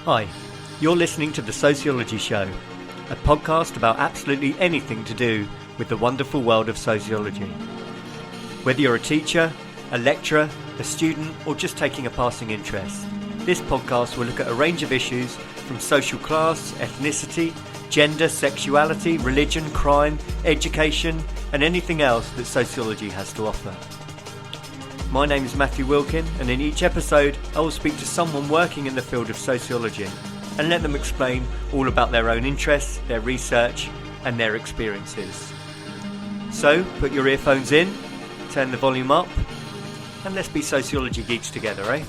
Hi, you're listening to The Sociology Show, a podcast about absolutely anything to do with the wonderful world of sociology. Whether you're a teacher, a lecturer, a student, or just taking a passing interest, this podcast will look at a range of issues from social class, ethnicity, gender, sexuality, religion, crime, education, and anything else that sociology has to offer. My name is Matthew Wilkin, and in each episode I will speak to someone working in the field of sociology and let them explain all about their own interests, their research and their experiences. So put your earphones in, turn the volume up, and let's be sociology geeks together, eh?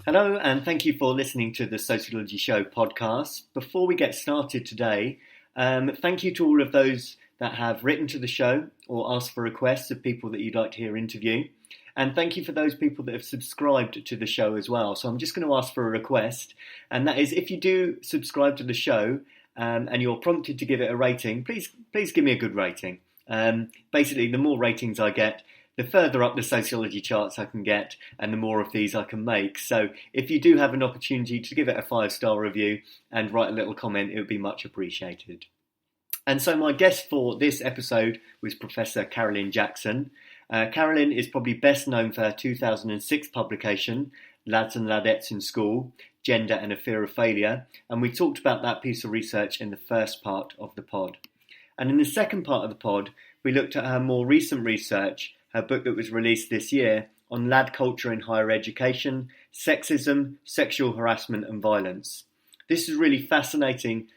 Hello, and thank you for listening to the Sociology Show podcast. Before we get started today, thank you to all of those that have written to the show or asked for requests of people that you'd like to hear interview. And thank you for those people that have subscribed to the show as well. So I'm just going to ask for a request, and that is if you do subscribe to the show and you're prompted to give it a rating, please give me a good rating. Basically, the more ratings I get, the further up the sociology charts I can get, and the more of these I can make. So if you do have an opportunity to give it a 5-star review and write a little comment, it would be much appreciated. And so my guest for this episode was Professor Carolyn Jackson. Carolyn is probably best known for her 2006 publication, Lads and Ladettes in School, Gender and a Fear of Failure. And we talked about that piece of research in the first part of the pod. And in the second part of the pod, we looked at her more recent research, her book that was released this year, on lad culture in higher education, sexism, sexual harassment and violence. This is a really fascinating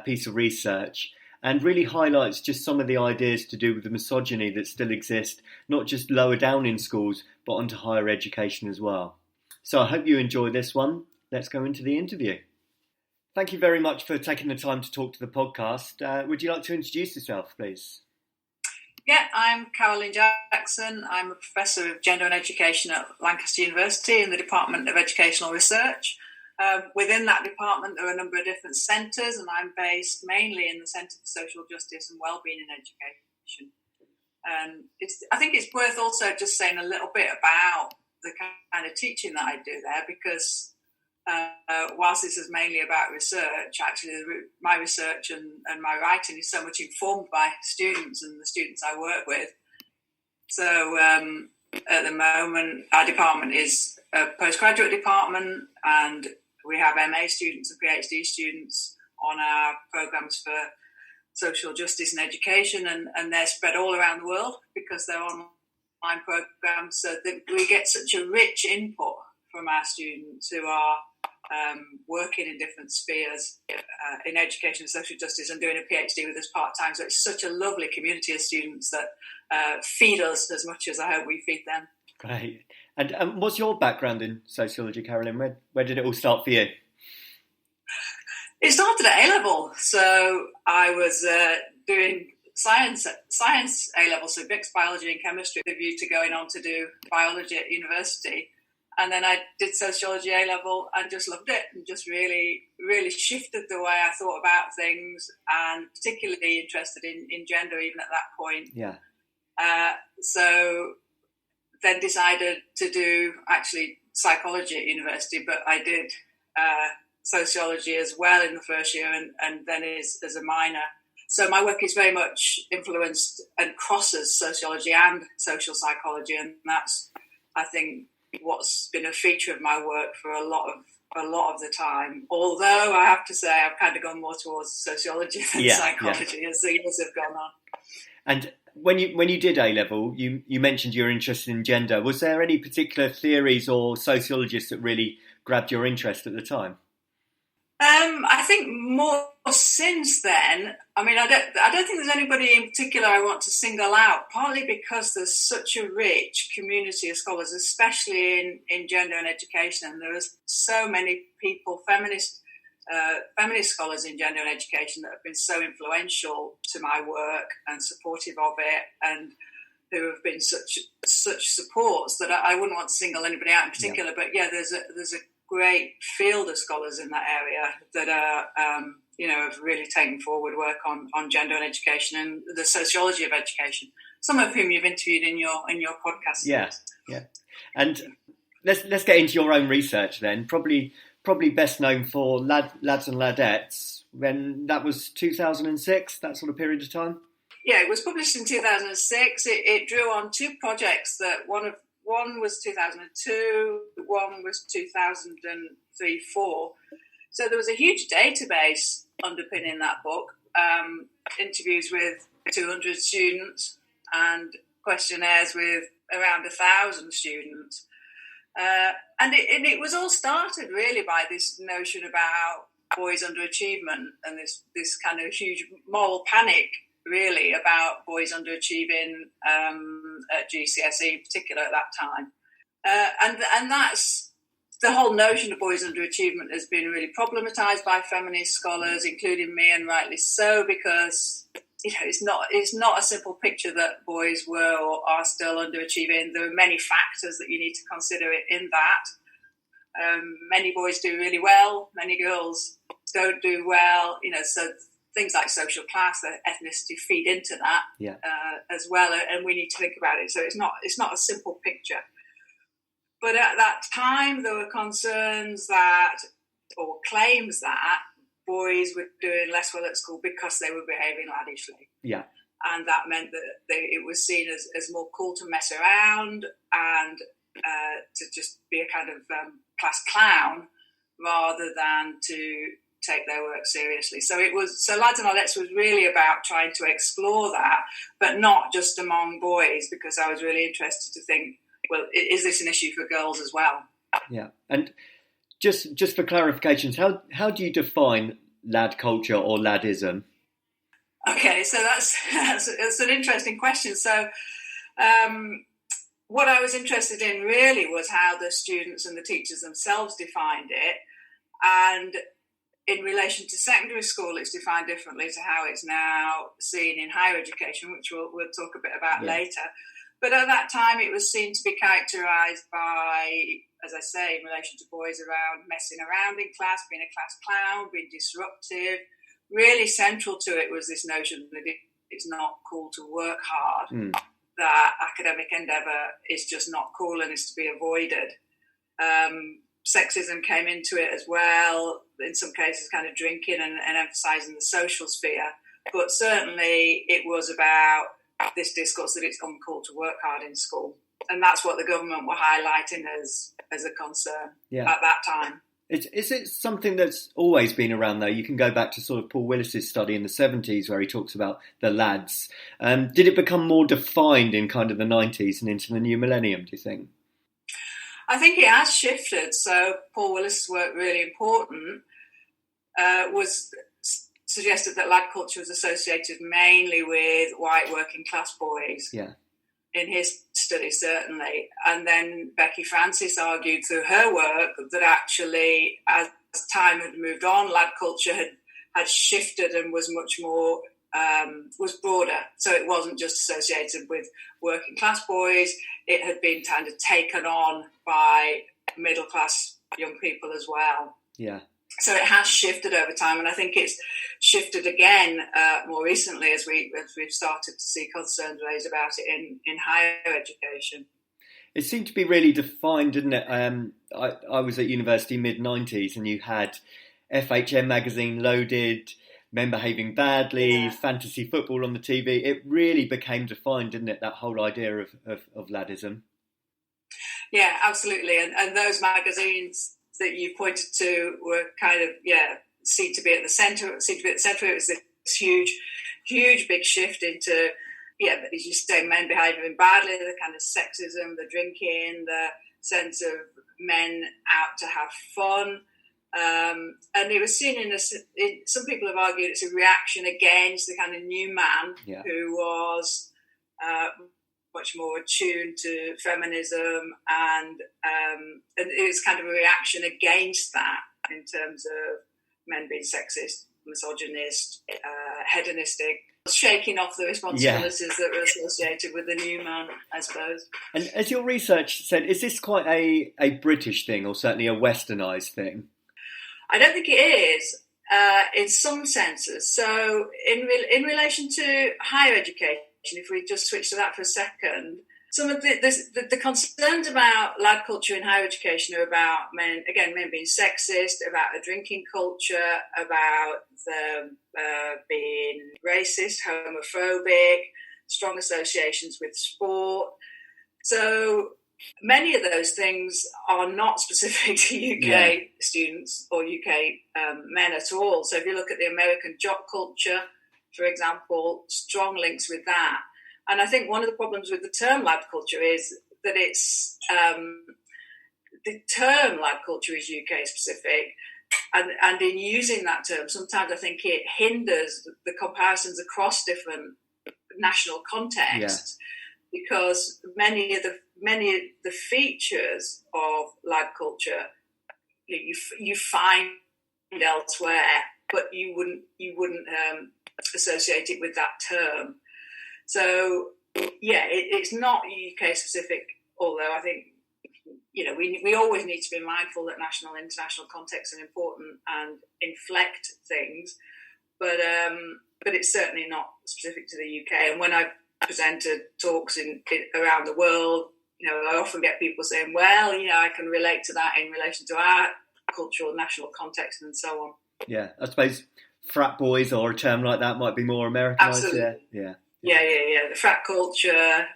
piece of research, and really highlights just some of the ideas to do with the misogyny that still exist, not just lower down in schools, but onto higher education as well. So I hope you enjoy this one. Let's go into the interview. Thank you very much for taking the time to talk to the podcast. Would you like to introduce yourself, please? Yeah, I'm Carolyn Jackson. I'm a Professor of Gender and Education at Lancaster University in the Department of Educational Research. Within that department, there are a number of different centres, and I'm based mainly in the Centre for Social Justice and Wellbeing in Education. I think it's worth also just saying a little bit about the kind of teaching that I do there, because whilst this is mainly about research, actually my research and my writing is so much informed by students and the students I work with. So at the moment, our department is a postgraduate department, and we have MA students and PhD students on our programmes for social justice and education, and they're spread all around the world because they're online programmes, so that we get such a rich input from our students who are working in different spheres in education and social justice and doing a PhD with us part-time. So it's such a lovely community of students that feed us as much as I hope we feed them. Great. And what's your background in sociology, Carolyn? Where did it all start for you? It started at A-level. So I was doing science A-level, so mixed biology and chemistry, with a view to going on to do biology at university. And then I did sociology A-level and just loved it, and just really, really shifted the way I thought about things, and particularly interested in gender even at that point. Yeah. So then decided to do actually psychology at university, but I did sociology as well in the first year, and then as a minor. So my work is very much influenced and crosses sociology and social psychology, and that's, I think, what's been a feature of my work for a lot of the time. Although I have to say I've kind of gone more towards sociology than psychology as the years have gone on. And when you did A-level, you mentioned you're interested in gender. Was there any particular theories or sociologists that really grabbed your interest at the time? I think more since then. I mean, I don't think there's anybody in particular I want to single out, partly because there's such a rich community of scholars, especially in gender and education, and there are so many people, feminist scholars in gender and education, that have been so influential to my work and supportive of it, and who have been such supports that I wouldn't want to single anybody out in particular. Yeah. But yeah, there's a great field of scholars in that area that are have really taken forward work on gender and education and the sociology of education. Some of whom you've interviewed in your podcast. Yeah. And let's get into your own research then. Probably best known for Lads and Ladettes. When that was 2006, that sort of period of time. Yeah, it was published in 2006. It drew on two projects. That one was 2002, one was 2003-04. So there was a huge database underpinning that book. Interviews with 200 students and questionnaires with around 1,000 students. And it was all started really by this notion about boys' underachievement and this kind of huge moral panic really about boys underachieving at GCSE in particular at that time. And that's the whole notion of boys underachievement has been really problematised by feminist scholars, including me, and rightly so, because it's not a simple picture that boys were or are still underachieving. There are many factors that you need to consider in that. Many boys do really well, many girls don't do well, so things like social class, ethnicity feed into that as well, and we need to think about it. So it's not a simple picture. But at that time, there were concerns or claims that boys were doing less well at school because they were behaving lavishly. Yeah. And that meant that it was seen as more cool to mess around and to just be a kind of class clown rather than to take their work seriously. So Lads and Ladettes was really about trying to explore that, but not just among boys, because I was really interested to think, well, is this an issue for girls as well? Yeah. And just for clarifications, how do you define lad culture or ladism? Okay, so that's an interesting question. So what I was interested in really was how the students and the teachers themselves defined it. And in relation to secondary school, it's defined differently to how it's now seen in higher education, which we'll talk a bit about later. But at that time, it was seen to be characterised by, as I say, in relation to boys, around messing around in class, being a class clown, being disruptive. Really central to it was this notion that it's not cool to work hard, that academic endeavour is just not cool and is to be avoided. Sexism came into it as well, in some cases kind of drinking and emphasising the social sphere. But certainly it was about this discourse that it's uncool to work hard in school. And that's what the government were highlighting as a concern at that time. Is it something that's always been around, though? You can go back to sort of Paul Willis's study in the 70s where he talks about the lads. Did it become more defined in kind of the 90s and into the new millennium, do you think? I think it has shifted. So Paul Willis's work, really important, was suggested that lad culture was associated mainly with white working class boys. Yeah. In his study, certainly. And then Becky Francis argued through her work that actually, as time had moved on, lad culture had shifted and was much more, was broader. So it wasn't just associated with working class boys. It had been kind of taken on by middle class young people as well. Yeah. So it has shifted over time, and I think it's shifted again more recently as we've started to see concerns raised about it in higher education. It seemed to be really defined, didn't it? I was at university mid-90s, and you had FHM magazine loaded, men behaving badly, fantasy football on the TV. It really became defined, didn't it? That whole idea of ladism. Yeah, absolutely, and those magazines that you pointed to were kind of seemed to be at the centre. It was this huge big shift into as you say, men behaving badly, the kind of sexism, the drinking, the sense of men out to have fun, and it was seen some people have argued it's a reaction against the kind of new man who was much more attuned to feminism, and it was kind of a reaction against that in terms of men being sexist, misogynist, hedonistic, shaking off the responsibilities that were associated with the new man, I suppose. And as your research said, is this quite a British thing, or certainly a westernised thing? I don't think it is, in some senses. So in relation to higher education, if we just switch to that for a second, some of the concerns about lad culture in higher education are about men being sexist, about a drinking culture, about them being racist, homophobic, strong associations with sport. So many of those things are not specific to UK students or UK men at all. So if you look at the American jock culture, for example, strong links with that. And I think one of the problems with the term lad culture is that it's the term lad culture is UK specific, and in using that term, sometimes I think it hinders the comparisons across different national contexts, because many of the features of lad culture you find elsewhere, but you wouldn't associate it with that term. So, it's not UK specific, although I think, we always need to be mindful that national and international contexts are important and inflect things, but it's certainly not specific to the UK. And when I presented talks around the world, I often get people saying, well, I can relate to that in relation to our cultural, national context and so on. Yeah, I suppose frat boys or a term like that might be more Americanised. Absolutely. Yeah. The frat culture,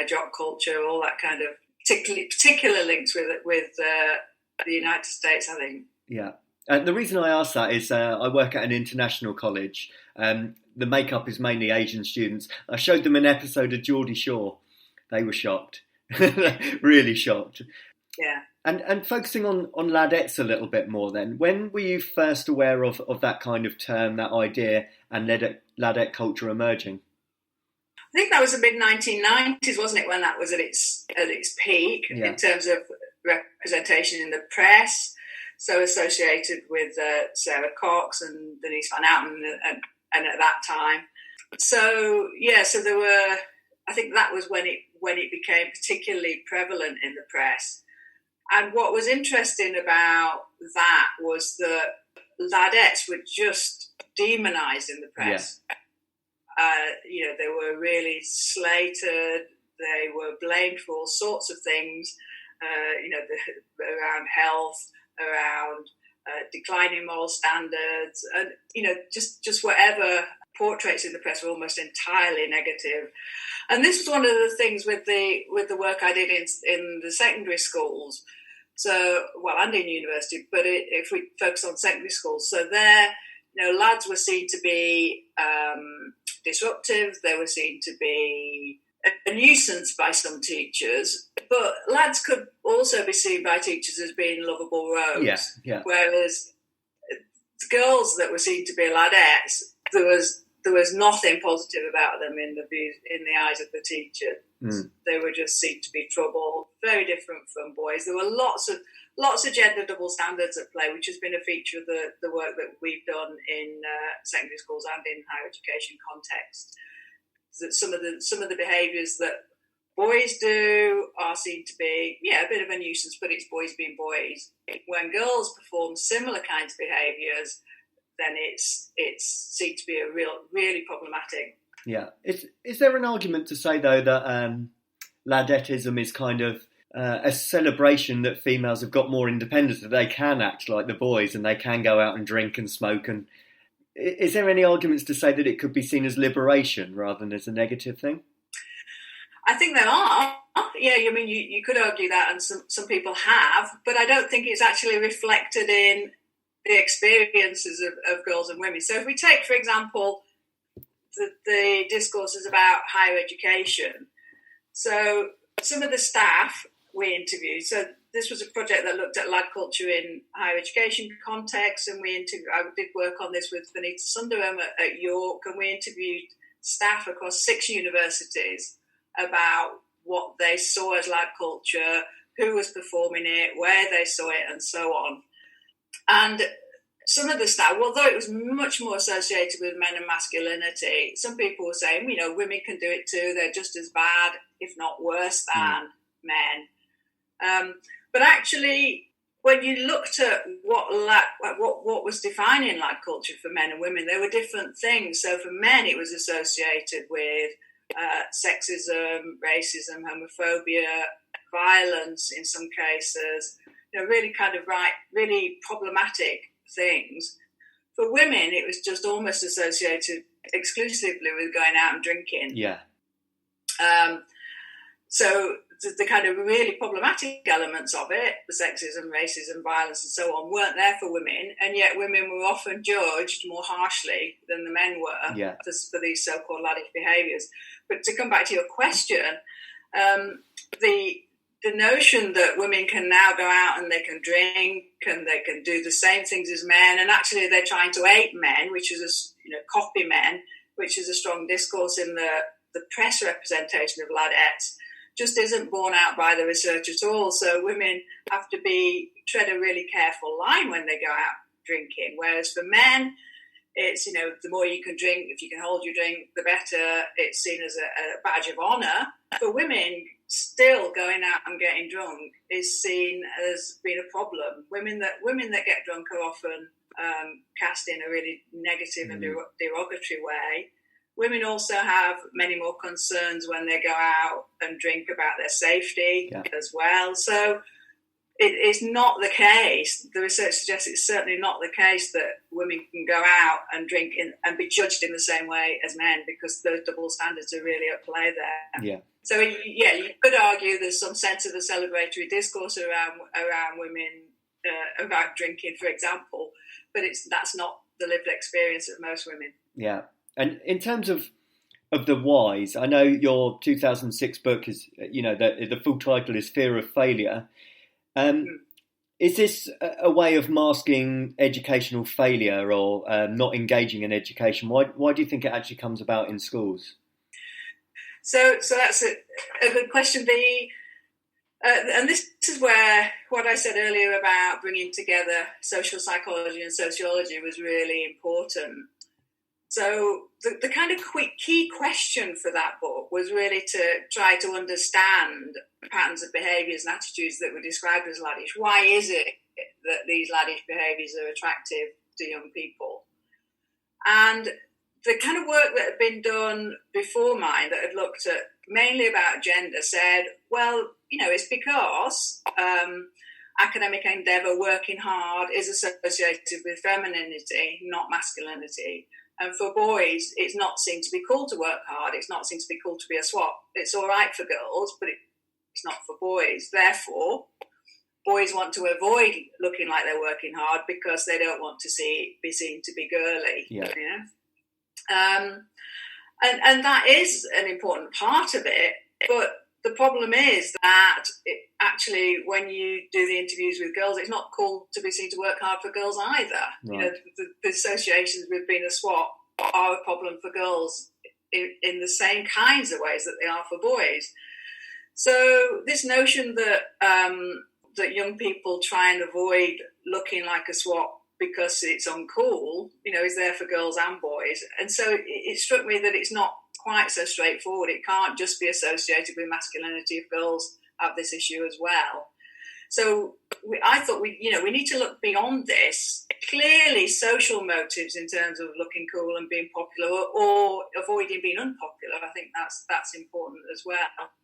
jock culture, all that kind of particular links with the United States, I think. Yeah. The reason I ask that is I work at an international college. The makeup is mainly Asian students. I showed them an episode of Geordie Shore. They were shocked, really shocked. Yeah. And focusing on ladettes a little bit more then, when were you first aware of that kind of term, that idea, and ladette culture emerging? I think that was the mid-1990s, wasn't it, when that was at its peak in terms of representation in the press, so associated with Sarah Cox and Denise Van Outen and at that time. So, so there were, I think that was when it became particularly prevalent in the press. And what was interesting about that was that ladettes were just demonised in the press. Yeah. They were really slated. They were blamed for all sorts of things, around health, around declining moral standards, and just whatever. Portraits in the press were almost entirely negative. And this was one of the things with the work I did in the secondary schools. So, and in university, but if we focus on secondary schools, so there, lads were seen to be disruptive. They were seen to be a nuisance by some teachers, but lads could also be seen by teachers as being lovable rogues. Yeah. Whereas the girls that were seen to be ladettes, there was nothing positive about them in the eyes of the teacher. Mm. They were just seen to be trouble, very different from boys. There were lots of gender double standards at play, which has been a feature of the work that we've done in secondary schools and in higher education contexts. That some of the behaviours that boys do are seen to be a bit of a nuisance, but it's boys being boys. When girls perform similar kinds of behaviours, then it's seen to be really problematic. Yeah. Is there an argument to say, though, that ladettism is kind of a celebration that females have got more independence, that they can act like the boys and they can go out and drink and smoke? And is there any arguments to say that it could be seen as liberation rather than as a negative thing? I think there are. Yeah, you could argue that, and some people have, but I don't think it's actually reflected in the experiences of girls and women. So if we take, for example, the discourses about higher education, so some of the staff we interviewed, so this was a project that looked at lad culture in higher education context, and I did work on this with Vanita Sundaram at York, and we interviewed staff across 6 universities about what they saw as lad culture, who was performing it, where they saw it, and so on. And some of the staff, although it was much more associated with men and masculinity, some people were saying, women can do it too. They're just as bad, if not worse than men. But actually, when you looked at what was defining lad culture for men and women, there were different things. So for men, it was associated with sexism, racism, homophobia, violence in some cases, really really problematic things. For women, it was just almost associated exclusively with going out and drinking. Yeah. So the kind of really problematic elements of it, the sexism, racism, violence and so on, weren't there for women, and yet women were often judged more harshly than the men were for these so-called laddish behaviours. But to come back to your question, the notion that women can now go out and they can drink and they can do the same things as men, and actually they're trying to ape men, which is copy men, which is a strong discourse in the press representation of ladettes, just isn't borne out by the research at all. So women have to tread a really careful line when they go out drinking, whereas for men, it's, the more you can drink, if you can hold your drink, the better. It's seen as a badge of honour. For women, still going out and getting drunk is seen as being a problem. Women that get drunk are often cast in a really negative and derogatory way. Women also have many more concerns when they go out and drink about their safety as well. So it's not the case. The research suggests it's certainly not the case that women can go out and drink and be judged in the same way as men, because those double standards are really at play there. Yeah. So, you could argue there's some sense of a celebratory discourse around women about drinking, for example, but that's not the lived experience of most women. Yeah. And in terms of the whys, I know your 2006 book is, the full title is Fear of Failure. Is this a way of masking educational failure or not engaging in education? Why do you think it actually comes about in schools? So that's a good question. And this is where what I said earlier about bringing together social psychology and sociology was really important. So the kind of key question for that book was really to try to understand patterns of behaviours and attitudes that were described as laddish. Why is it that these laddish behaviours are attractive to young people? And the kind of work that had been done before mine, that had looked at mainly about gender, said, well, it's because academic endeavour, working hard, is associated with femininity, not masculinity. And for boys, it's not seen to be cool to work hard. It's not seen to be cool to be a swot. It's all right for girls, but it's not for boys. Therefore, boys want to avoid looking like they're working hard because they don't want to be seen to be girly. Yeah. And that is an important part of it. But the problem is that actually, when you do the interviews with girls, it's not cool to be seen to work hard for girls either. Right. The associations with being a swot are a problem for girls in the same kinds of ways that they are for boys. So this notion that young people try and avoid looking like a swot because it's uncool, is there for girls and boys. And so it struck me that it's not quite so straightforward. It can't just be associated with masculinity if girls have this issue as well. So I thought we need to look beyond this. Clearly, social motives in terms of looking cool and being popular, or avoiding being unpopular, I think that's important as well.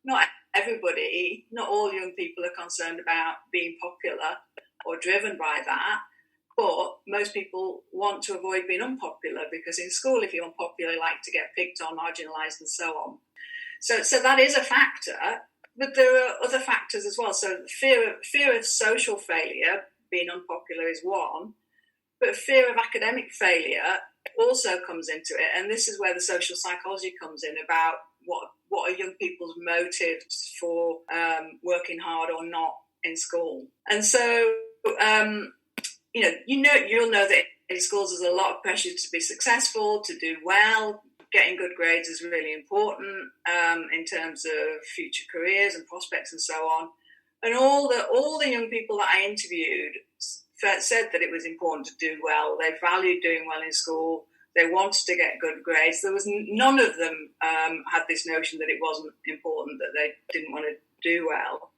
Not everybody, not all young people are concerned about being popular or driven by that. But most people want to avoid being unpopular, because in school, if you're unpopular, you like to get picked on, marginalised, and so on. So that is a factor, but there are other factors as well. So fear of social failure, being unpopular, is one, but fear of academic failure also comes into it, and this is where the social psychology comes in about what are young people's motives for working hard or not in school. And so you'll know that in schools there's a lot of pressure to be successful, to do well. Getting good grades is really important in terms of future careers and prospects and so on. And all the young people that I interviewed said that it was important to do well. They valued doing well in school. They wanted to get good grades. There was none of them had this notion that it wasn't important, that they didn't want to do well.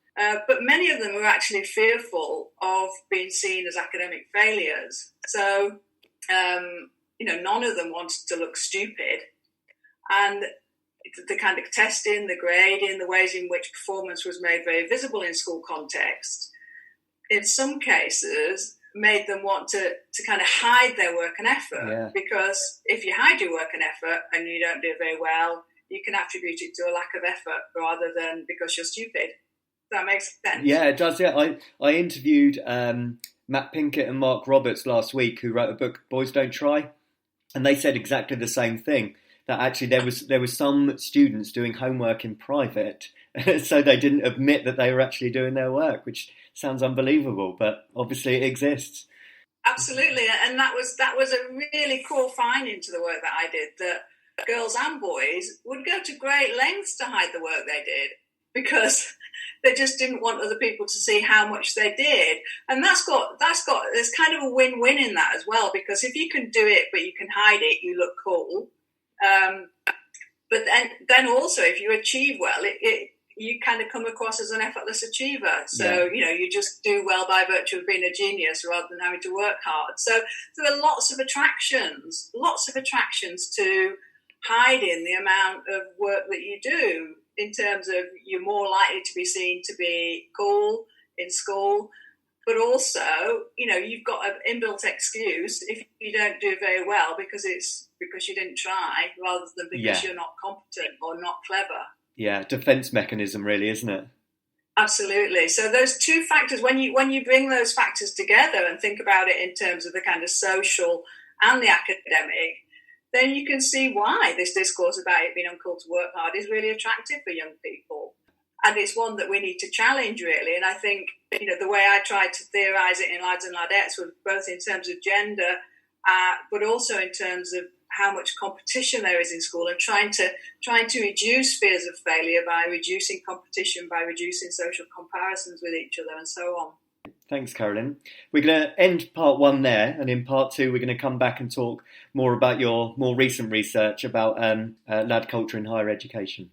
But many of them were actually fearful of being seen as academic failures. So, none of them wanted to look stupid. And, the kind of testing, the grading, the ways in which performance was made very visible in school context, in some cases made them want to kind of hide their work and effort. Yeah. Because if you hide your work and effort and you don't do it very well, you can attribute it to a lack of effort rather than because you're stupid. That makes sense. Yeah, it does. Yeah, I interviewed Matt Pinkett and Mark Roberts last week, who wrote a book, Boys Don't Try, and they said exactly the same thing. That actually there was some students doing homework in private, so they didn't admit that they were actually doing their work, which sounds unbelievable, but obviously it exists. Absolutely, and that was a really cool finding to the work that I did. That girls and boys would go to great lengths to hide the work they did because they just didn't want other people to see how much they did. And there's kind of a win-win in that as well, because if you can do it but you can hide it, you look cool. But then also, if you achieve well, you kind of come across as an effortless achiever. So, you just do well by virtue of being a genius rather than having to work hard. So there are lots of attractions to hiding the amount of work that you do, in terms of you're more likely to be seen to be cool in school. But also, you've got an inbuilt excuse if you don't do very well because you didn't try rather than because you're not competent or not clever. Yeah, defense mechanism really, isn't it? Absolutely. So those two factors, when you bring those factors together and think about it in terms of the kind of social and the academic, then you can see why this discourse about it being uncool to work hard is really attractive for young people. And it's one that we need to challenge, really. And I think, the way I tried to theorise it in Lads and Ladettes was both in terms of gender, but also in terms of how much competition there is in school, and trying to reduce fears of failure by reducing competition, by reducing social comparisons with each other, and so on. Thanks, Carolyn. We're going to end part 1 there, and in part 2 we're going to come back and talk more about your more recent research about lad culture in higher education.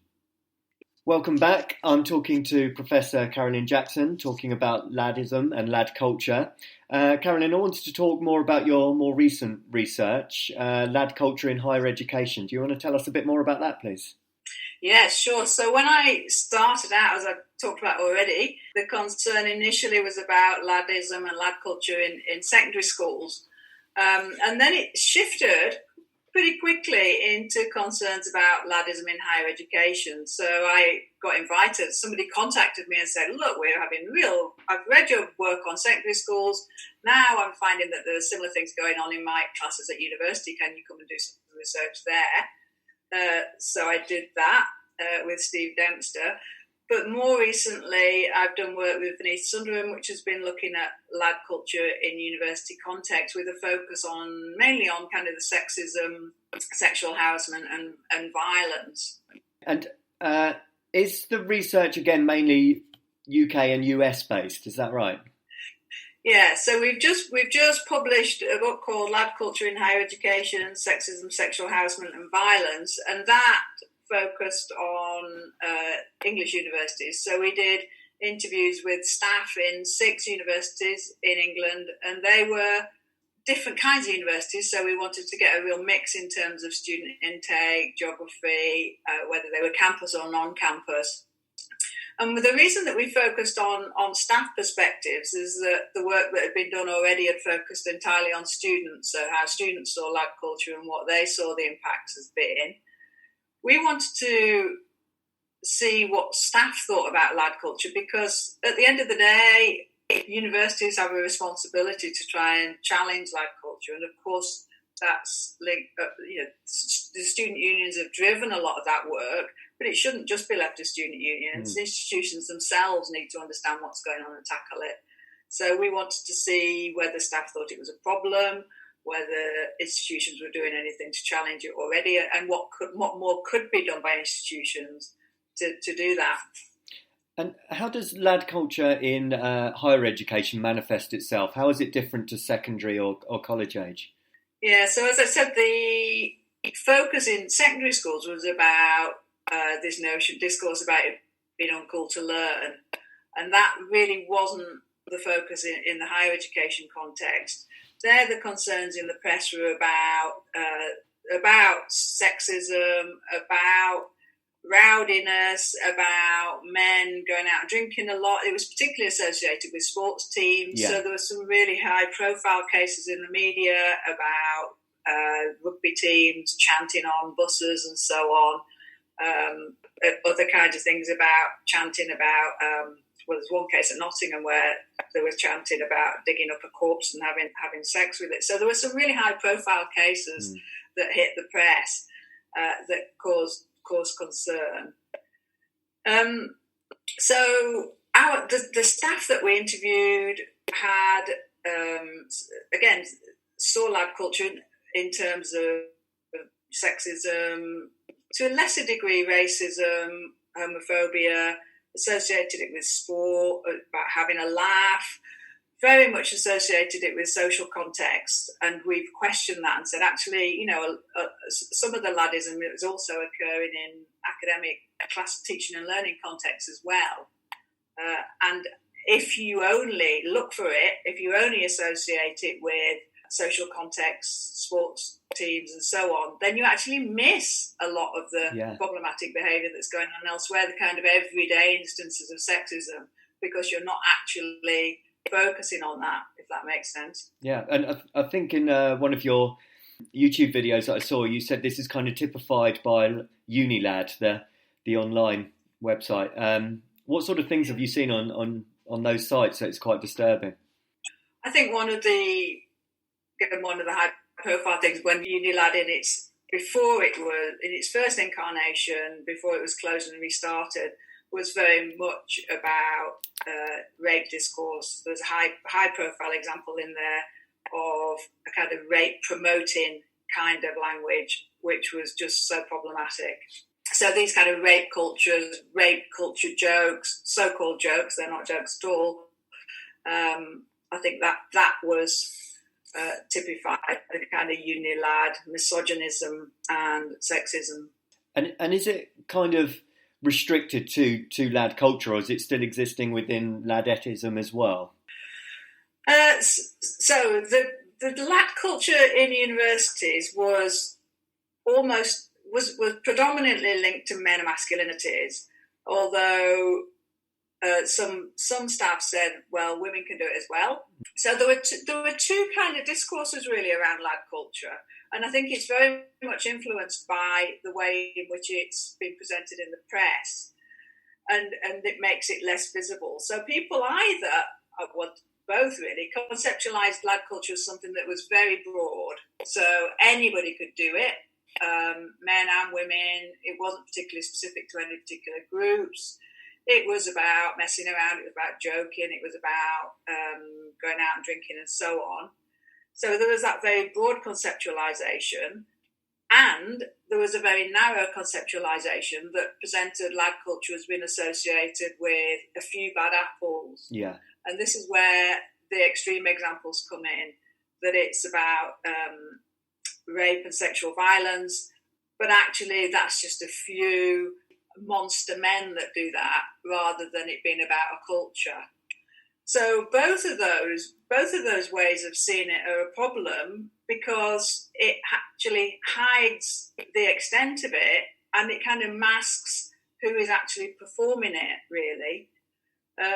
Welcome back. I'm talking to Professor Carolyn Jackson, talking about ladism and lad culture. Carolyn, I wanted to talk more about your more recent research, lad culture in higher education. Do you want to tell us a bit more about that, please? Yes, sure. So when I started out, as I talked about already, the concern initially was about ladism and lad culture in secondary schools. And then it shifted pretty quickly into concerns about ladism in higher education. So I got invited, somebody contacted me and said, look, I've read your work on secondary schools. Now I'm finding that there are similar things going on in my classes at university. Can you come and do some research there? So I did that with Steve Dempster. But more recently, I've done work with Denise Sunderland, which has been looking at lad culture in university context with a focus mainly on kind of the sexism, sexual harassment and violence. And is the research, again, mainly UK and US based? Is that right? Yeah, so we've just published a book called Lad Culture in Higher Education, Sexism, Sexual Harassment and Violence, and that focused on English universities. So we did interviews with staff in 6 universities in England, and they were different kinds of universities. So we wanted to get a real mix in terms of student intake, geography, whether they were campus or non-campus. And the reason that we focused on staff perspectives is that the work that had been done already had focused entirely on students, so how students saw lad culture and what they saw the impacts has been. We wanted to see what staff thought about lad culture, because at the end of the day, universities have a responsibility to try and challenge lad culture. And of course, that's linked, the student unions have driven a lot of that work, but it shouldn't just be left to student unions. Institutions themselves need to understand what's going on and tackle it. So we wanted to see whether staff thought it was a problem, whether institutions were doing anything to challenge it already, and what more could be done by institutions to do that. And how does lad culture in higher education manifest itself? How is it different to secondary or college age? Yeah, so as I said, the focus in secondary schools was about this discourse about it being uncool to learn, and that really wasn't the focus in the higher education context. There, the concerns in the press were about sexism, about rowdiness, about men going out and drinking a lot. It was particularly associated with sports teams. Yeah. So there were some really high-profile cases in the media about rugby teams chanting on buses and so on. Other kinds of things about chanting about, well, there's one case at Nottingham where there was chanting about digging up a corpse and having sex with it. So there were some really high-profile cases that hit the press that caused concern. So the staff that we interviewed had, again, saw lad culture in terms of sexism, to a lesser degree racism, homophobia, associated it with sport, about having a laugh, very much associated it with social context. And we've questioned that and said, actually, some of the laddism is also occurring in academic class teaching and learning contexts as well. And if you only look for it, if you only associate it with social context, sports teams and so on, then you actually miss a lot of the problematic behaviour that's going on elsewhere, the kind of everyday instances of sexism, because you're not actually focusing on that, if that makes sense. Yeah, and I think in one of your YouTube videos that I saw, you said this is kind of typified by Unilad, the online website. What sort of things have you seen on those sites that it's quite disturbing? I think one of the high-profile things when Unilad in its first incarnation, before it was closed and restarted, was very much about rape discourse. There's a high-profile example in there of a kind of rape-promoting kind of language, which was just so problematic. So these kind of rape culture jokes, so-called jokes, they're not jokes at all. I think that was typified the kind of Unilad misogynism and sexism. And is it kind of restricted to lad culture, or is it still existing within ladettism as well? So the lad culture in universities was predominantly linked to men masculinities, although some staff said, well, women can do it as well. So there were two kind of discourses really around lad culture, and I think it's very much influenced by the way in which it's been presented in the press, and it makes it less visible. So people either, both really, conceptualised lad culture as something that was very broad, so anybody could do it, men and women. It wasn't particularly specific to any particular groups. It was about messing around, it was about joking, it was about going out and drinking and so on. So there was that very broad conceptualisation, and there was a very narrow conceptualisation that presented lad culture as being associated with a few bad apples. Yeah. And this is where the extreme examples come in, that it's about rape and sexual violence, but actually that's just a few monster men that do that, rather than it being about a culture. So both of those ways of seeing it are a problem, because it actually hides the extent of it, and it kind of masks who is actually performing it, really.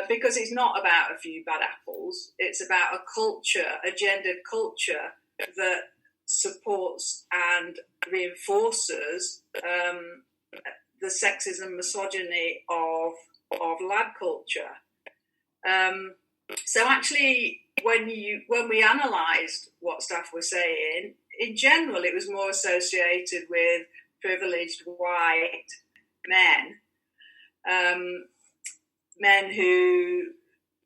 Because it's not about a few bad apples, it's about a culture, a gendered culture that supports and reinforces the sexism, misogyny of lad culture. So actually, when we analysed what staff were saying, in general, it was more associated with privileged white men, men who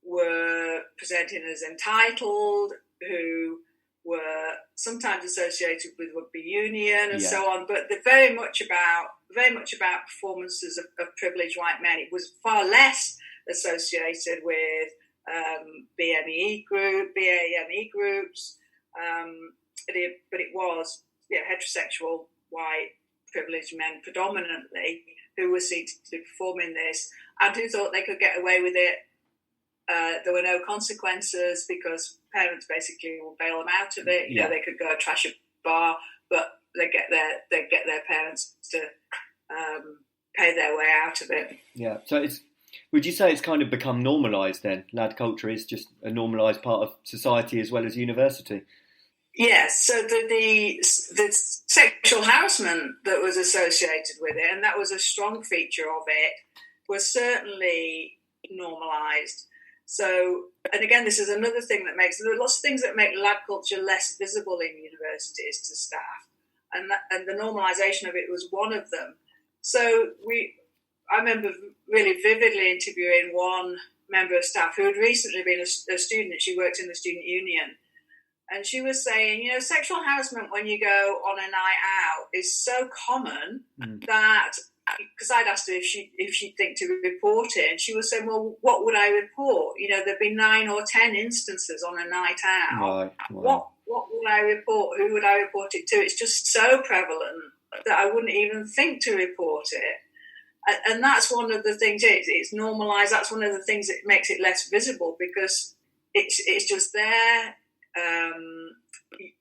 were presenting as entitled, who were sometimes associated with rugby union and so on, but they're very much about performances of privileged white men. It was far less associated with BAME groups, but it was heterosexual white privileged men predominantly who were seen to be performing this, and who thought they could get away with it. There were no consequences because parents basically will bail them out of it. You know, they could go trash a bar, but they get their parents to pay their way out of it. Yeah. So would you say it's kind of become normalised then? Lad culture is just a normalised part of society as well as university. Yes, so the sexual harassment that was associated with it, and that was a strong feature of it, was certainly normalised. So, and again, this is another thing there are lots of things that make lad culture less visible in universities to staff, and the normalisation of it was one of them. So I remember really vividly interviewing one member of staff who had recently been a student. She worked in the student union. And she was saying, sexual harassment when you go on a night out is so common that, because I'd asked her if she'd think to report it, and she was saying, well, what would I report? There'd be 9 or 10 instances on a night out. Right. What would I report? Who would I report it to? It's just so prevalent that I wouldn't even think to report it. And that's one of the things, it's normalised. That's one of the things that makes it less visible, because it's just there.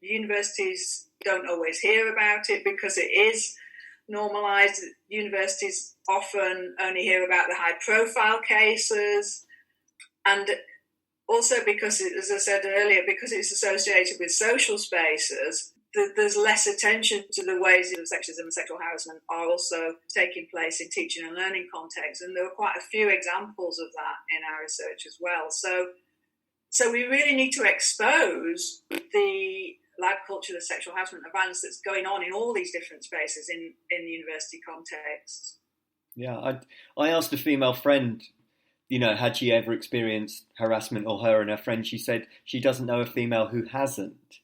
Universities don't always hear about it because it is normalised. Universities often only hear about the high-profile cases, and also because, as I said earlier, because it's associated with social spaces, there's less attention to the ways that sexism and sexual harassment are also taking place in teaching and learning contexts, and there were quite a few examples of that in our research as well. So we really need to expose the lad culture, the sexual harassment and violence that's going on in all these different spaces in the university context. Yeah, I asked a female friend, had she ever experienced harassment, or her and her friend. She said she doesn't know a female who hasn't.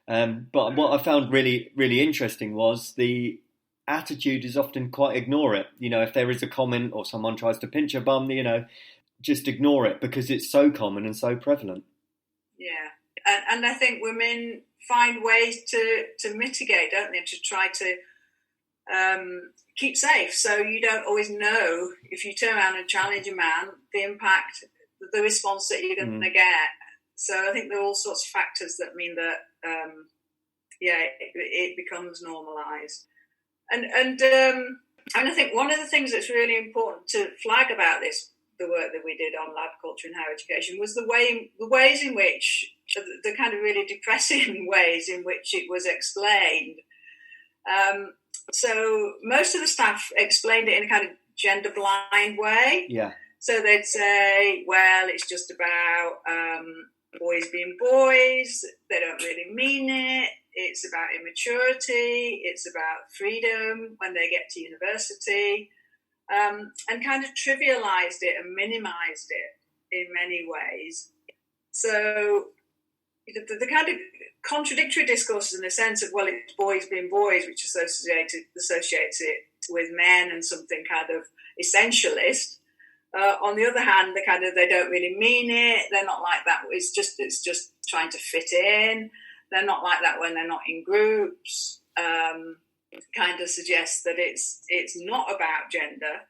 But what I found really, really interesting was the attitude is often quite ignore it. If there is a comment or someone tries to pinch her bum, just ignore it because it's so common and so prevalent. Yeah, and I think women find ways to mitigate, don't they, to try to keep safe. So you don't always know, if you turn around and challenge a man, the impact, the response that you're going to get. So I think there are all sorts of factors that mean that, it becomes normalised. And I think one of the things that's really important to flag about the work that we did on lad culture and higher education, was the ways in which, the kind of really depressing ways in which it was explained. So most of the staff explained it in a kind of gender blind way. Yeah. So they'd say, well, it's just about boys being boys. They don't really mean it. It's about immaturity. It's about freedom when they get to university. And kind of trivialised it and minimised it in many ways. So the kind of contradictory discourses, in the sense of, well, it's boys being boys, which associates it with men and something kind of essentialist. On the other hand, they don't really mean it. They're not like that. It's just trying to fit in. They're not like that when they're not in groups. Kind of suggests that it's not about gender.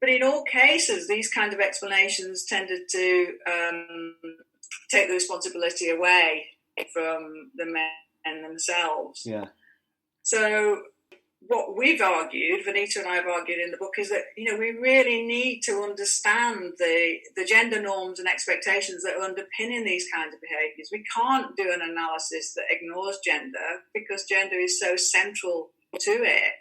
But in all cases, these kind of explanations tended to take the responsibility away from the men themselves. Yeah. So what we've argued, Vanita and I have argued in the book, is that, we really need to understand the gender norms and expectations that are underpinning these kinds of behaviours. We can't do an analysis that ignores gender, because gender is so central to it.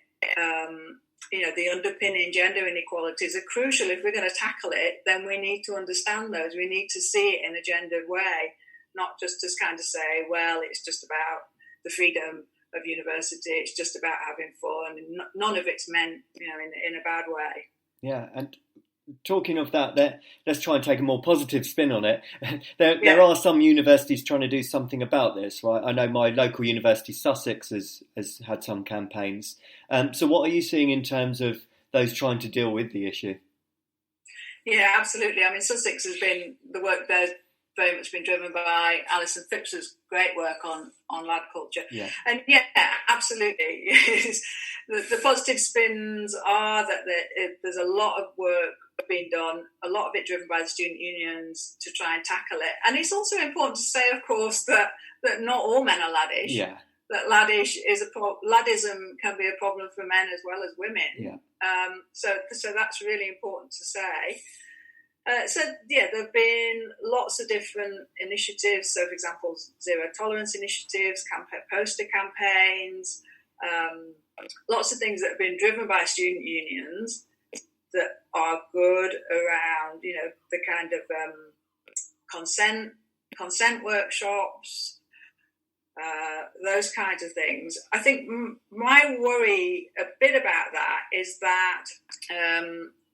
The underpinning gender inequalities are crucial. If we're going to tackle it, then we need to understand those. We need to see it in a gendered way, not just to kind of say, well, it's just about the freedom of university, it's just about having fun, and none of it's meant, in a bad way. Yeah, and talking of that, let's try and take a more positive spin on it. There are some universities trying to do something about this, right? I know my local university, Sussex, has had some campaigns. So what are you seeing in terms of those trying to deal with the issue? Yeah, absolutely. I mean, Sussex has been, the work there's very much been driven by Alison Phipps's great work on lad culture. Yeah. And absolutely. The positive spins are that there's a lot of work being done, a lot of it driven by the student unions to try and tackle it. And it's also important to say, of course, that not all men are laddish. Yeah. that laddism can be a problem for men as well as women. Yeah. So that's really important to say. There have been lots of different initiatives. So, for example, zero tolerance initiatives, poster campaigns, lots of things that have been driven by student unions that are good around, the kind of consent workshops, those kinds of things. I think my worry a bit about that is that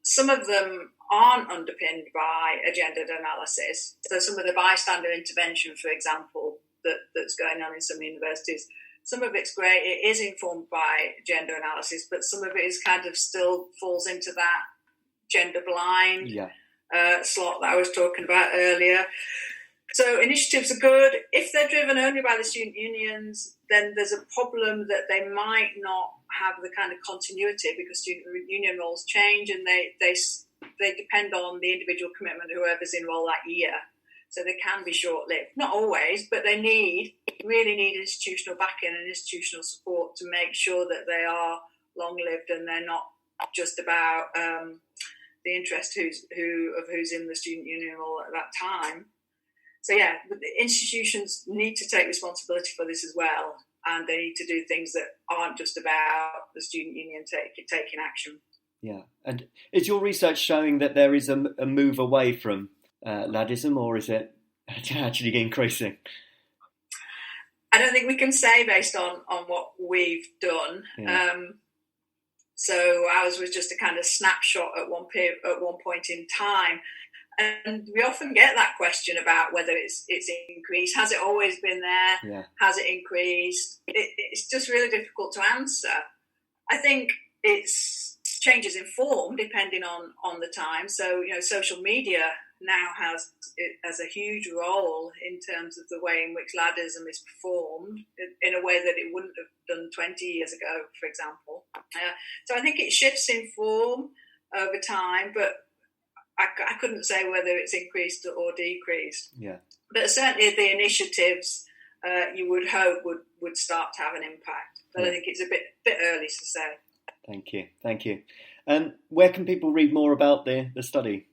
some of them aren't underpinned by a gendered analysis. So some of the bystander intervention, for example, that's going on in some universities, some of it's great. It is informed by gender analysis, but some of it is kind of still falls into that gender blind slot that I was talking about earlier. So initiatives are good. If they're driven only by the student unions, then there's a problem that they might not have the kind of continuity because student union roles change and they depend on the individual commitment of whoever's enrolled that year. So they can be short-lived. Not always, but they really need institutional backing and institutional support to make sure that they are long-lived and they're not just about the interest who's in the student union role at that time. So the institutions need to take responsibility for this as well, and they need to do things that aren't just about the student union taking action. Yeah, and is your research showing that there is a move away from laddism, or is it actually increasing? I don't think we can say based on what we've done. Yeah. So ours was just a kind of snapshot at one point in time. And we often get that question about whether it's increased. Has it always been there? Yeah. Has it increased? It's just really difficult to answer. I think changes in form depending on the time. So, social media now has a huge role in terms of the way in which laddism is performed in a way that it wouldn't have done 20 years ago, for example. So I think it shifts in form over time, but I couldn't say whether it's increased or decreased. Yeah. But certainly the initiatives you would hope would start to have an impact. But I think it's a bit early to say. Thank you. Where can people read more about the study?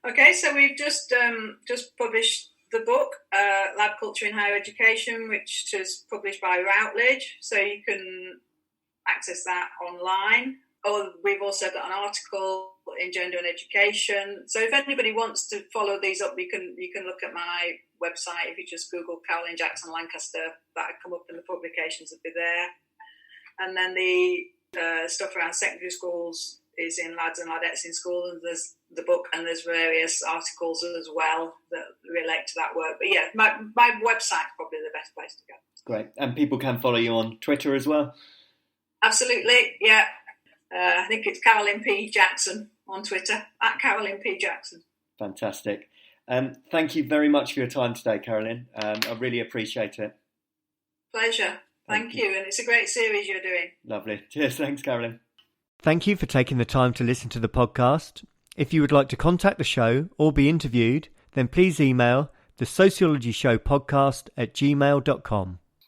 Okay, so we've just published the book, Lab Culture in Higher Education, which is published by Routledge. So you can access that online. Or we've also got an article in Gender and Education. So if anybody wants to follow these up, you can look at my website. If you just Google Carolyn Jackson Lancaster, that'll come up and the publications will be there. And then the stuff around secondary schools is in Lads and Ladettes in School, and there's the book and there's various articles as well that relate to that work. But my website's probably the best place to go. Great. And people can follow you on Twitter as well? Absolutely, yeah. I think it's Carolyn P. Jackson on Twitter, at Carolyn P. Jackson. Fantastic. Thank you very much for your time today, Carolyn. I really appreciate it. Pleasure. Thank you. And it's a great series you're doing. Lovely. Cheers. Thanks, Carolyn. Thank you for taking the time to listen to the podcast. If you would like to contact the show or be interviewed, then please email the sociologyshowpodcast@gmail.com.